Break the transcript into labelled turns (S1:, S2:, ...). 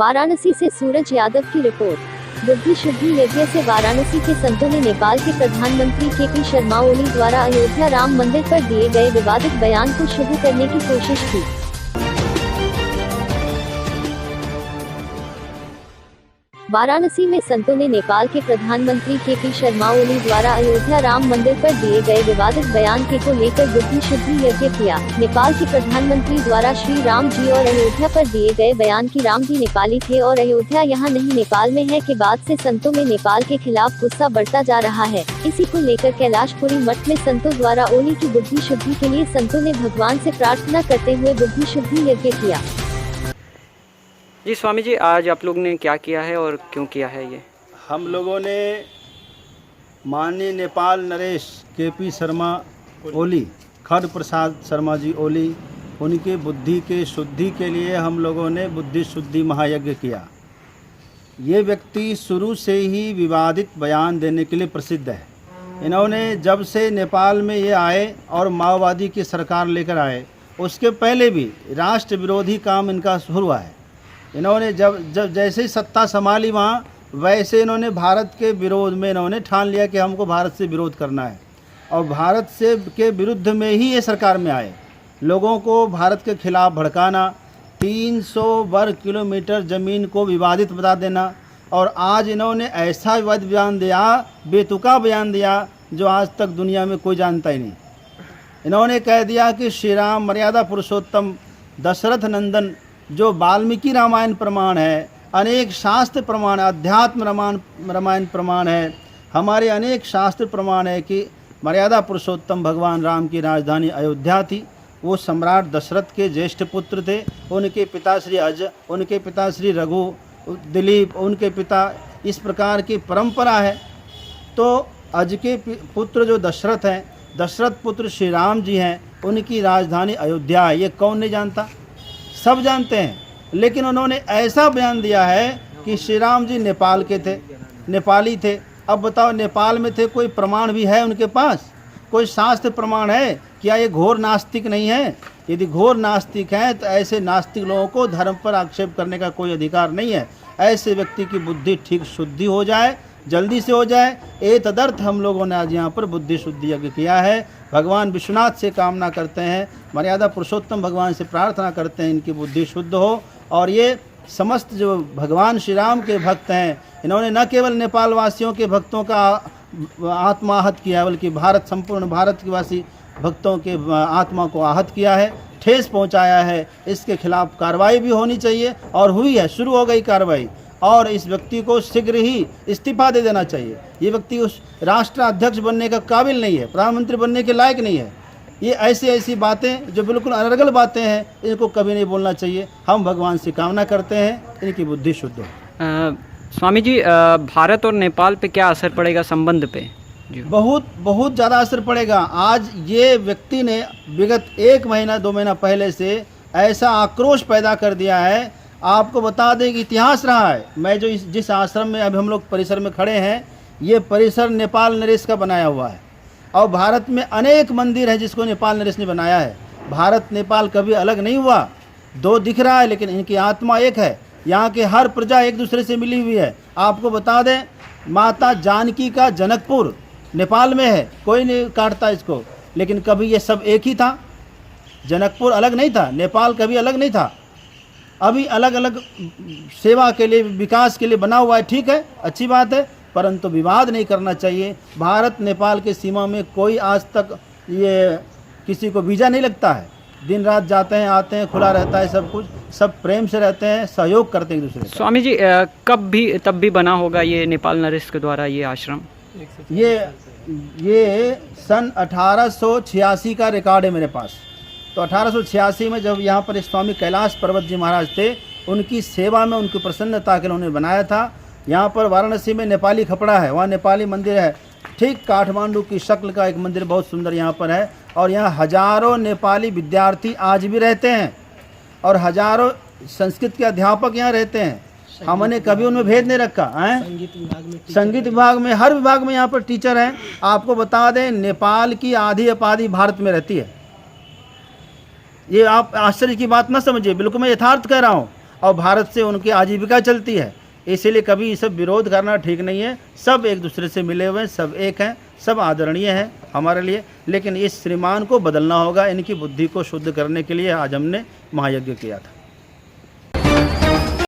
S1: वाराणसी से सूरज यादव की रिपोर्ट। बुद्धि शुद्धि यज्ञ से वाराणसी के संतों ने नेपाल के प्रधानमंत्री के.पी. शर्मा ओली द्वारा अयोध्या राम मंदिर पर दिए गए विवादित बयान को शुरू करने की कोशिश की। वाराणसी में संतों ने नेपाल के प्रधानमंत्री के.पी. शर्मा ओली द्वारा अयोध्या राम मंदिर पर दिए गए विवादित बयान को लेकर बुद्धि शुद्धि यज्ञ किया। नेपाल के प्रधानमंत्री द्वारा श्री राम जी और अयोध्या पर दिए गए बयान की राम जी नेपाली थे और अयोध्या यहाँ नहीं नेपाल में है के बाद से संतों में नेपाल के खिलाफ गुस्सा बढ़ता जा रहा है। इसी को लेकर कैलाशपुरी मठ में संतों द्वारा ओली की बुद्धि शुद्धि के लिए संतों ने भगवान से प्रार्थना करते हुए बुद्धि शुद्धि यज्ञ किया।
S2: जी स्वामी जी, आज आप लोग ने क्या किया है और क्यों किया है ये?
S3: हम लोगों ने माननीय नेपाल नरेश के.पी. शर्मा ओली, खड प्रसाद शर्मा जी ओली, उनके बुद्धि के शुद्धि के लिए हम लोगों ने बुद्धि शुद्धि महायज्ञ किया। ये व्यक्ति शुरू से ही विवादित बयान देने के लिए प्रसिद्ध है। इन्होंने जब से नेपाल में ये आए और माओवादी की सरकार लेकर आए, उसके पहले भी राष्ट्र विरोधी काम इनका शुरू हुआ है। इन्होंने जब जैसे ही सत्ता संभाली वहाँ, वैसे इन्होंने भारत के विरोध में इन्होंने ठान लिया कि हमको भारत से विरोध करना है और भारत से के विरुद्ध में ही ये सरकार में आए। लोगों को भारत के खिलाफ भड़काना, 300 वर्ग किलोमीटर ज़मीन को विवादित बता देना, और आज इन्होंने ऐसा विवादित बयान दिया, बेतुका बयान दिया, जो आज तक दुनिया में कोई जानता ही नहीं। इन्होंने कह दिया कि श्री राम मर्यादा पुरुषोत्तम दशरथ नंदन, जो वाल्मीकि रामायण प्रमाण है, अनेक शास्त्र प्रमाण, अध्यात्म रामायण प्रमाण है, हमारे अनेक शास्त्र प्रमाण है कि मर्यादा पुरुषोत्तम भगवान राम की राजधानी अयोध्या थी। वो सम्राट दशरथ के ज्येष्ठ पुत्र थे। उनके पिता श्री अज, उनके पिता श्री रघु, दिलीप, उनके पिता, इस प्रकार की परंपरा है। तो अज के पुत्र जो दशरथ हैं, दशरथ पुत्र श्री राम जी हैं, उनकी राजधानी अयोध्या है। ये कौन नहीं जानता? सब जानते हैं। लेकिन उन्होंने ऐसा बयान दिया है कि श्री राम जी नेपाल के थे, नेपाली थे। अब बताओ, नेपाल में थे, कोई प्रमाण भी है उनके पास? कोई शास्त्र प्रमाण है? क्या ये घोर नास्तिक नहीं है? यदि घोर नास्तिक हैं तो ऐसे नास्तिक लोगों को धर्म पर आक्षेप करने का कोई अधिकार नहीं है। ऐसे व्यक्ति की बुद्धि ठीक शुद्धि हो जाए, जल्दी से हो जाए। ए तदर्थ हम लोगों ने आज यहाँ पर बुद्धि शुद्धि यज्ञ किया है। भगवान विश्वनाथ से कामना करते हैं, मर्यादा पुरुषोत्तम भगवान से प्रार्थना करते हैं इनकी बुद्धि शुद्ध हो। और ये समस्त जो भगवान श्री राम के भक्त हैं, इन्होंने न केवल नेपाल वासियों के भक्तों का आत्मा आहत किया, बल्कि संपूर्ण भारत के वासी भक्तों के आत्मा को आहत किया है, ठेस पहुँचाया है। इसके खिलाफ कार्रवाई भी होनी चाहिए और हुई है, शुरू हो गई कार्रवाई। और इस व्यक्ति को शीघ्र ही इस्तीफा दे देना चाहिए। ये व्यक्ति उस राष्ट्राध्यक्ष बनने का काबिल नहीं है, प्रधानमंत्री बनने के लायक नहीं है। ये ऐसी बातें जो बिल्कुल अनर्गल बातें हैं, इनको कभी नहीं बोलना चाहिए। हम भगवान से कामना करते हैं इनकी बुद्धि शुद्ध हो।
S2: स्वामी जी, भारत और नेपाल पे क्या असर पड़ेगा संबंध पे?
S3: बहुत ज़्यादा असर पड़ेगा। आज ये व्यक्ति ने विगत 1 महीना 2 महीना पहले से ऐसा आक्रोश पैदा कर दिया है। आपको बता दें कि इतिहास रहा है। मैं जो जिस आश्रम में अभी हम लोग परिसर में खड़े हैं, ये परिसर नेपाल नरेश का बनाया हुआ है। और भारत में अनेक मंदिर है जिसको नेपाल नरेश ने बनाया है। भारत नेपाल कभी अलग नहीं हुआ, 2 दिख रहा है, लेकिन इनकी आत्मा एक है। यहाँ के हर प्रजा एक दूसरे से मिली हुई है। आपको बता दें, माता जानकी का जनकपुर नेपाल में है, कोई नहीं काटता इसको। लेकिन कभी ये सब एक ही था, जनकपुर अलग नहीं था, नेपाल कभी अलग नहीं था। अभी अलग अलग सेवा के लिए, विकास के लिए बना हुआ है, ठीक है, अच्छी बात है, परंतु विवाद नहीं करना चाहिए। भारत नेपाल के सीमा में कोई आज तक ये किसी को वीज़ा नहीं लगता है। दिन रात जाते हैं, आते हैं, खुला रहता है सब कुछ, सब प्रेम से रहते हैं, सहयोग करते हैं एक दूसरे का।
S2: स्वामी जी, तब भी बना होगा ये नेपाल नरेश के द्वारा ये आश्रम?
S3: ये सन 1886 का रिकॉर्ड है मेरे पास। तो 1886 में जब यहाँ पर स्वामी कैलाश पर्वत जी महाराज थे, उनकी सेवा में, उनकी प्रसन्नता के लिए उन्होंने बनाया था। यहाँ पर वाराणसी में नेपाली खपड़ा है, वहाँ नेपाली मंदिर है, ठीक काठमांडू की शक्ल का एक मंदिर बहुत सुंदर यहाँ पर है। और यहाँ हजारों नेपाली विद्यार्थी आज भी रहते हैं और हजारों संस्कृत के अध्यापक यहाँ रहते हैं। हमने कभी उनमें भेद नहीं रखा है। संगीत विभाग में, हर विभाग में यहाँ पर टीचर हैं। आपको बता दें, नेपाल की आधी आबादी भारत में रहती है। ये आप आश्चर्य की बात न समझिए, बिल्कुल मैं यथार्थ कह रहा हूँ। और भारत से उनकी आजीविका चलती है। इसीलिए कभी ये सब विरोध करना ठीक नहीं है। सब एक दूसरे से मिले हुए हैं, सब एक हैं, सब आदरणीय हैं हमारे लिए। लेकिन इस श्रीमान को बदलना होगा, इनकी बुद्धि को शुद्ध करने के लिए आज हमने महायज्ञ किया था।